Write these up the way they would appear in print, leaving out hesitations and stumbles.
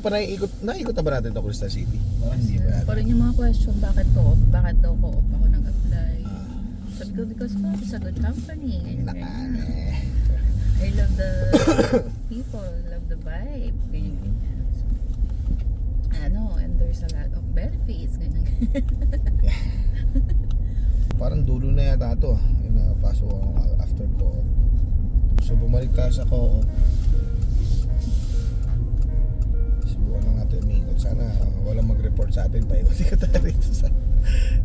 ko pa naikot na ba natin to Crystal City? Parang hindi ba yata? Pa rin yung mga question, bakit daw co-op ako nag-apply? Sabi ko, because co-op is a good company. Nakane. I love the people, love the vibe. Ganyan, ganyan. So, and there's a lot of benefits. Ganyan. Parang dulo na yata ito. Yung nakapasok ako after co-op. So bumalik tayo sa co-op. Subukan lang natin umikot. Sana walang mag-report sa atin pa. Ikot tayo rito sa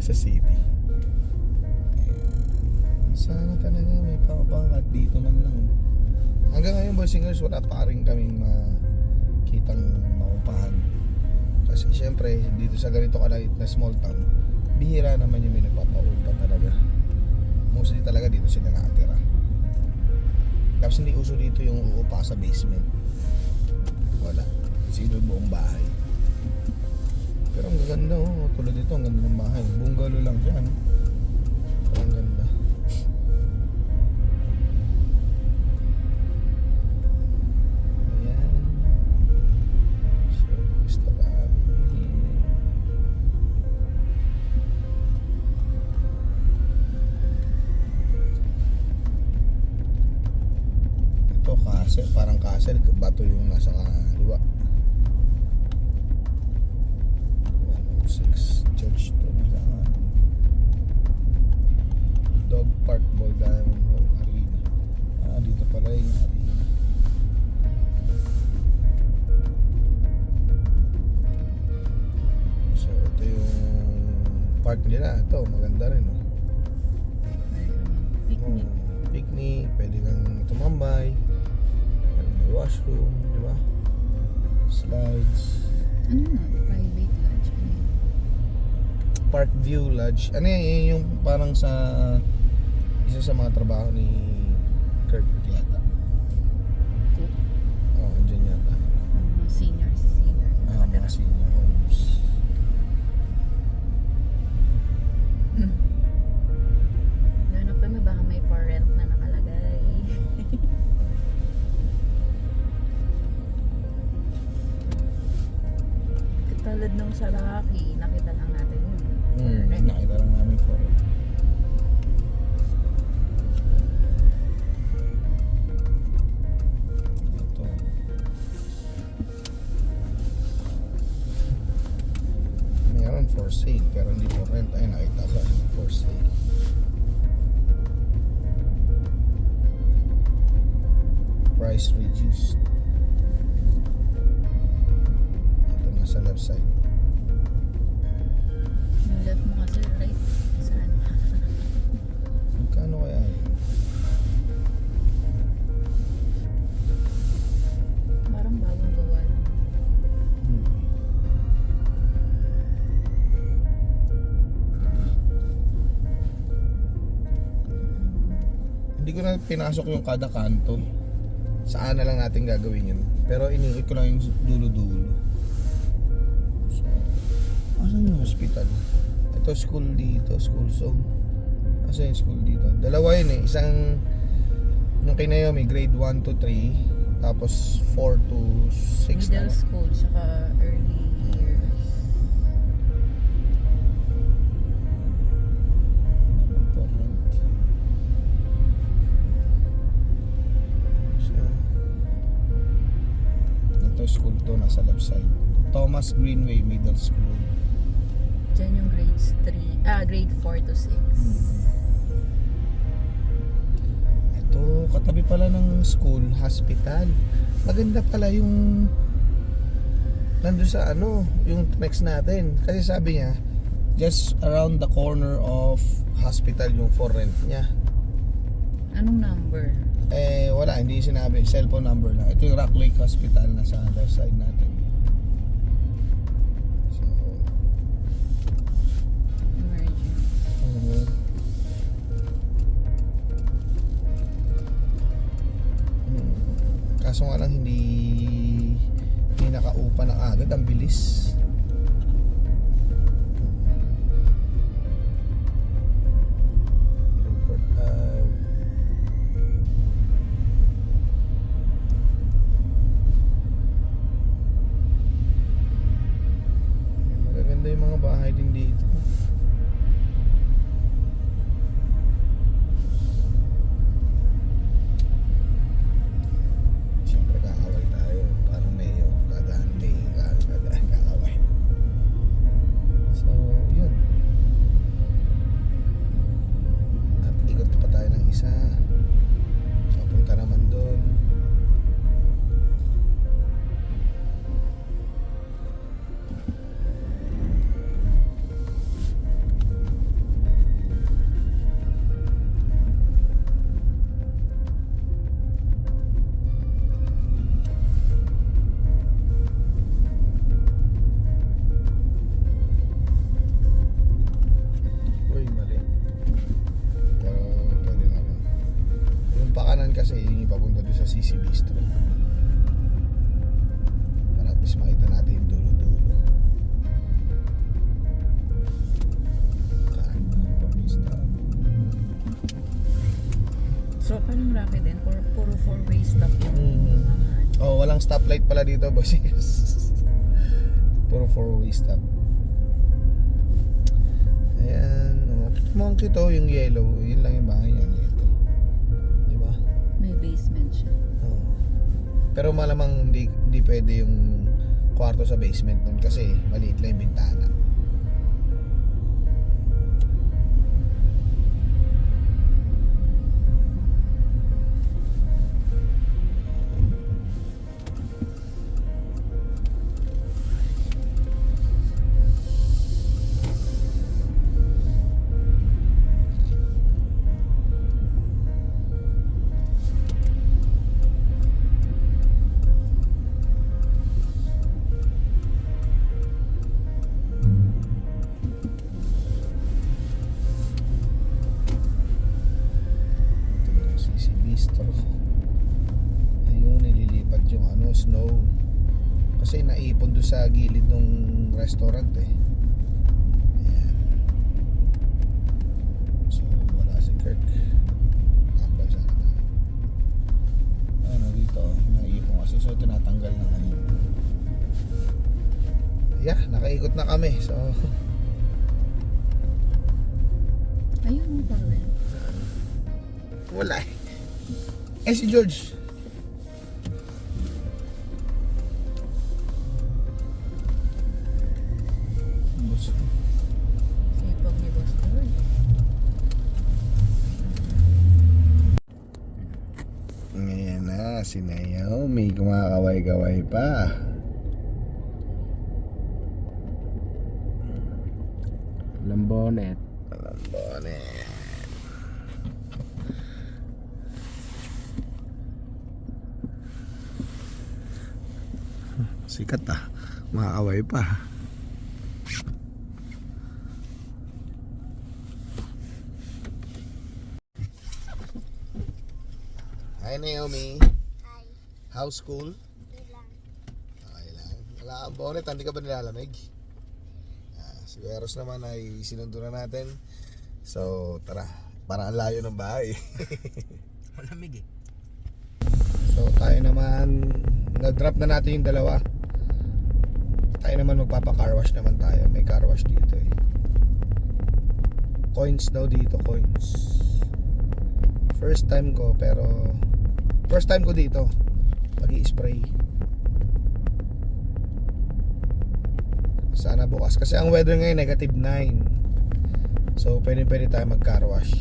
city. Ayan. Sana talaga may pangkat dito man lang. Hanggang ngayon boys and girls, wala pa rin kaming makitang maupahan. Kasi syempre dito sa ganito kalait na small town, bihira naman yung may nagpapaupa talaga. Mostly talaga dito sila nakatira. Tapos hindi uso dito yung uupa sa basement. Wala. Sino buong bahay. Pero ang ganda tulad dito, ang ganda ng bahay. Bungalow lang siya, no? Pero ang ganda. Ayan. So, gusto namin. Ito, castle. Parang castle. Bato yung nasa kaliwa. 106 Church to nasa Dog Park Ball Diamond Hall Arena. Dito pala yung arena. So ito yung park nila. Ito maganda rin, no? Picnic. Picnic, pwede kang tumambay. May washroom, di ba? Slides. Ano na? Private lunch. Ano yun? Park View Lodge. Ano yan? Yung parang sa isa sa mga trabaho ni Kurt yata. Cook? Oo, dyan yata. Mga seniors. Mga senior homes. Ganap kami, baka may for rent na nakalagay. Katulad nung sa Rocky, nakita lang natin yun. For rent. Nakita lang namin for it. Ito. Meron for sale pero hindi for rent. Ay, nakita ko for sale. Price reduced. Ito nasa left side. Yung left mo kasi right. Saan? Magkano kaya yun? Parang bagong gawa lang. Hindi ko na pinasok yung kada kanto. Saan na lang natin gagawin yun. Pero iniikot ko lang yung dulo-dulo. So, asan yung hospital? Ito school dito, school zone. Asan yung school dito? Dalawa yun eh. Isang yung kay Naomi, grade 1 to 3. Tapos 4 to 6 Middle na. school, saka early years. Ito school to, nasa left side. Thomas Greenway Middle School. Diyan yung grade 4 to 6. Ito, katabi pala ng school, hospital. Maganda pala yung nandun sa yung next natin. Kasi sabi niya, just around the corner of hospital yung for rent niya. Anong number? Wala, hindi sinabi. Cellphone number lang. Ito yung Rock Lake Hospital na sa left side natin. So, Emergency. Kaso nga lang hindi nakaupa na agad. Ang bilis. mga bahay din dito. Siyempre kakaway tayo. Parang may kagahandi, kakaway. So, yun. At ikot pa tayo ng isa. Papunta naman doon. Uy, mali. Pero pwede naman. Yung pakanan kasi yung ipapunta doon sa CC Bistro. Para at least makita natin yung dulo-dulo. Kahit pamista. So, parang rapid din. Puro four-way stop yung Mhm. mga Oh, walang stoplight pala dito, boss. Puro four-way stop. Ayan. Oh, monkey to, yung yellow. Yun lang yung bahay niya. Ito. Di ba? may basement siya. Oo. Pero malamang hindi pwede yung kwarto sa basement nun kasi maliit lang yung bintana. Ito yung CC Bistro. Ayun, nililipat yung snow. Kasi naipon doon sa gilid ng restaurant eh. Ayan. So, wala si Kirk. Tambay sana tayo. Ano dito, naipon kasi. So, tinatanggal na ngayon. Yeah, nakaikot na kami. So, Ayun mo pa rin. wala eh. Eh si George. Sipag ni Boss George. Ngayon na, si Naomi kumakaway-kaway pa. Lambonet. Lambone. Sikat kumakaway pa. Hi Naomi. Hi, How's school? ilang. Okay lang. Wala kang bonnet, hindi ka ba nilalamig? Si Eros naman ay sinundo na natin. So, tara. Parang ang layo ng bahay. Malamig eh. So, tayo naman, na-drop na natin yung dalawa. Tayo naman magpapa-car wash naman tayo. May car wash dito eh. Coins daw dito, coins. First time ko, pero first time ko dito. Mag-i-spray. Sana bukas. Kasi ang weather ngayon, -9. So, pwede tayo mag-car wash.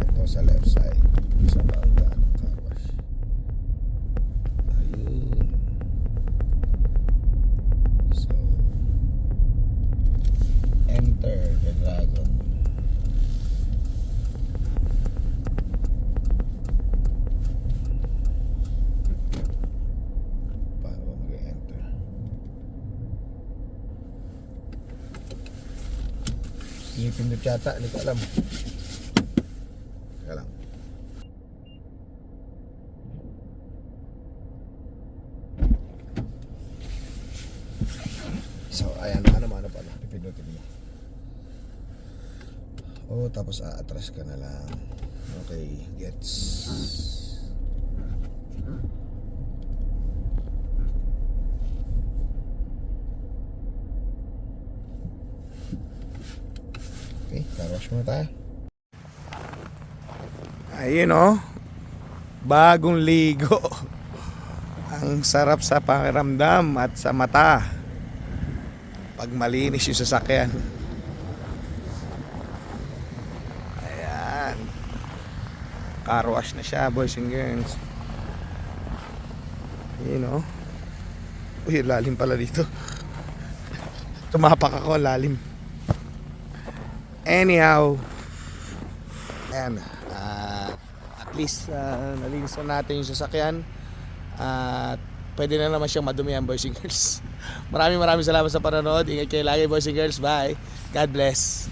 Ito sa left side. Sa bang daan ng car wash. Ayun. So, enter the dragon. Paano ba mag-enter? Pinipindot yata, hindi ko alam. Teka lang. So, ayan, ano pala, pipindutin mo. Oh, tapos aatras ka na lang. Okay, gets. Okay, car wash muna tayo. Ayun oh, bagong ligo. Ang sarap sa pakiramdam at sa mata pag malinis yung sasakyan. Ayan, car wash na siya, boys and girls. Ayun oh. Uy, lalim pala dito. Tumapak ako, lalim. Anyhow, ayan, at least nalinis na natin yung sasakyan at pwede na naman siyang madumihan, boys and girls. Maraming salamat sa panonood. Ingat kayo lagi, boys and girls. Bye. God bless.